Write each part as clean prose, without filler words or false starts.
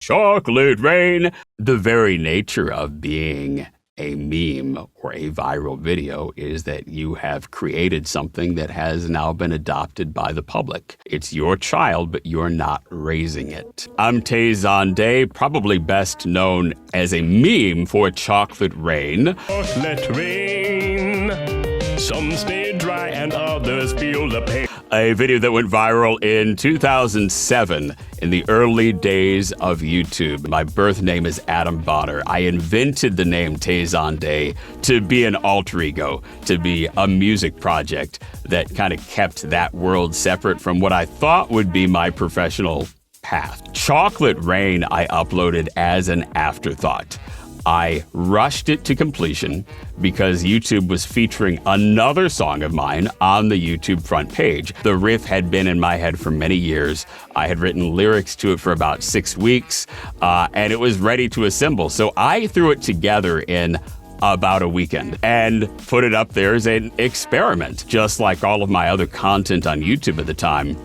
Chocolate rain. The very nature of being a meme or a viral video is that you have created something that has now been adopted by the public. It's your child, but you're not raising it. I'm Tay Zonday, probably best known as a meme for Chocolate Rain. Chocolate rain. Some stay dry and others feel the pain. A video that went viral in 2007 in the early days of YouTube. My birth name is Adam Bonner. I invented the name Tay Zonday to be an alter ego, to be a music project that kind of kept that world separate from what I thought would be my professional path. Chocolate Rain I uploaded as an afterthought. I rushed it to completion because YouTube was featuring another song of mine on the YouTube front page. The riff had been in my head for many years. I had written lyrics to it for about 6 weeks, and it was ready to assemble. So I threw it together in about a weekend and put it up there as an experiment. Just like all of my other content on YouTube at the time,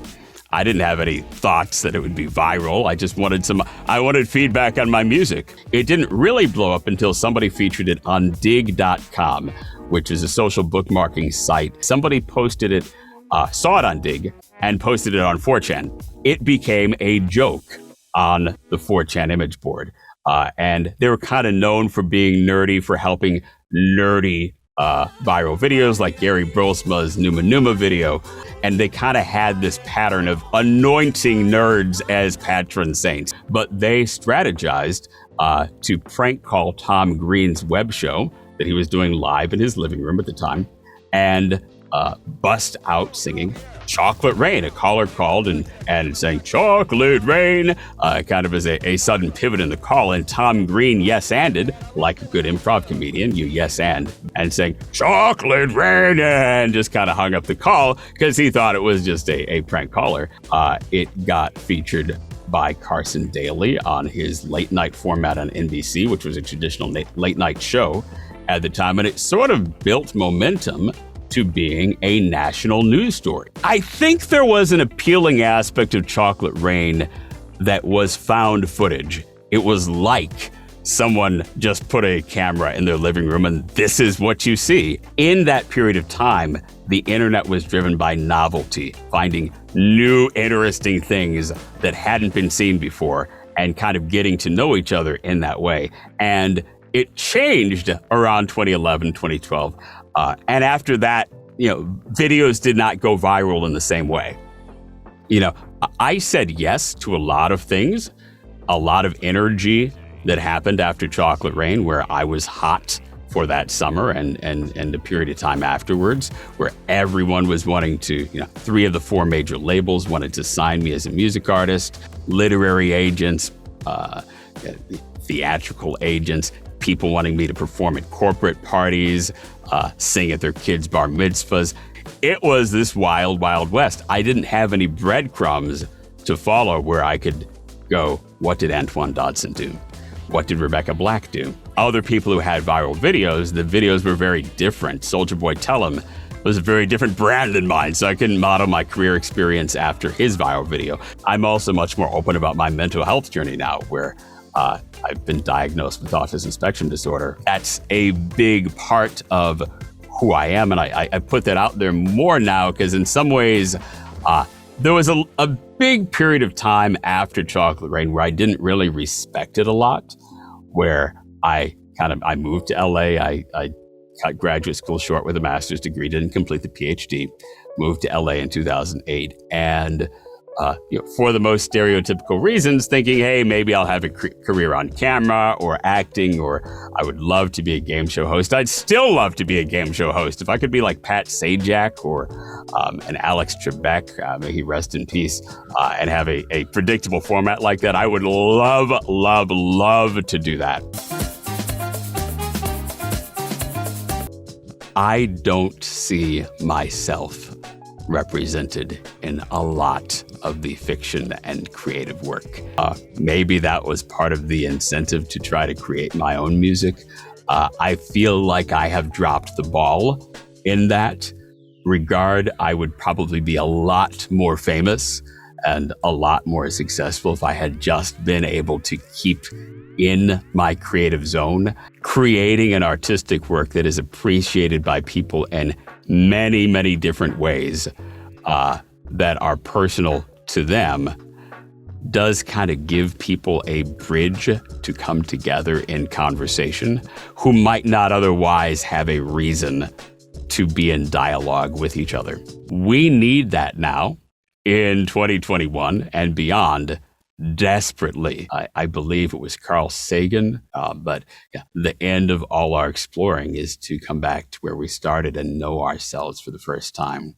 I didn't have any thoughts that it would be viral. I wanted feedback on my music. It didn't really blow up until somebody featured it on dig.com, which is a social bookmarking site. Somebody posted it, saw it on Dig, and posted it on 4chan. It became a joke on the 4chan image board. And they were kind of known for being nerdy, for helping nerdy viral videos like Gary Brolsma's Numa Numa video. And they kind of had this pattern of anointing nerds as patron saints. But they strategized to prank call Tom Green's web show that he was doing live in his living room at the time and bust out singing Chocolate Rain. A caller called and sang Chocolate Rain, kind of as a sudden pivot in the call. And Tom Green yes-anded, like a good improv comedian, you yes-and, and sang Chocolate Rain, and just kind of hung up the call because he thought it was just a prank caller. It got featured by Carson Daly on his late night format on NBC, which was a traditional late night show at the time. And it sort of built momentum to being a national news story. I think there was an appealing aspect of Chocolate Rain that was found footage. It was like someone just put a camera in their living room and this is what you see. In that period of time, the internet was driven by novelty, finding new interesting things that hadn't been seen before and kind of getting to know each other in that way. And it changed around 2011, 2012. And after that, videos did not go viral in the same way. I said yes to a lot of things, a lot of energy that happened after Chocolate Rain, where I was hot for that summer and a period of time afterwards, where everyone was wanting to, 3 of the 4 major labels wanted to sign me as a music artist, literary agents, theatrical agents, people wanting me to perform at corporate parties, sing at their kids' bar mitzvahs. It was this wild, wild west. I didn't have any breadcrumbs to follow where I could go, what did Antoine Dodson do? What did Rebecca Black do? Other people who had viral videos, the videos were very different. Soulja Boy Tell 'Em was a very different brand than mine, so I couldn't model my career experience after his viral video. I'm also much more open about my mental health journey now, where I've been diagnosed with autism spectrum disorder. That's a big part of who I am, and I put that out there more now because in some ways, there was a big period of time after Chocolate Rain where I didn't really respect it a lot, where I moved to LA. I cut graduate school short with a master's degree, didn't complete the PhD, moved to LA in 2008, and for the most stereotypical reasons, thinking, hey, maybe I'll have a career on camera or acting, or I would love to be a game show host. I'd still love to be a game show host. If I could be like Pat Sajak or an Alex Trebek, may he rest in peace, and have a predictable format like that, I would love, love, love to do that. I don't see myself represented in a lot of the fiction and creative work. Maybe that was part of the incentive to try to create my own music. I feel like I have dropped the ball in that regard. I would probably be a lot more famous and a lot more successful if I had just been able to keep in my creative zone, creating an artistic work that is appreciated by people in many, many different ways that are personal to them, does kind of give people a bridge to come together in conversation who might not otherwise have a reason to be in dialogue with each other. We need that now in 2021 and beyond desperately. I believe it was Carl Sagan, but yeah, the end of all our exploring is to come back to where we started and know ourselves for the first time.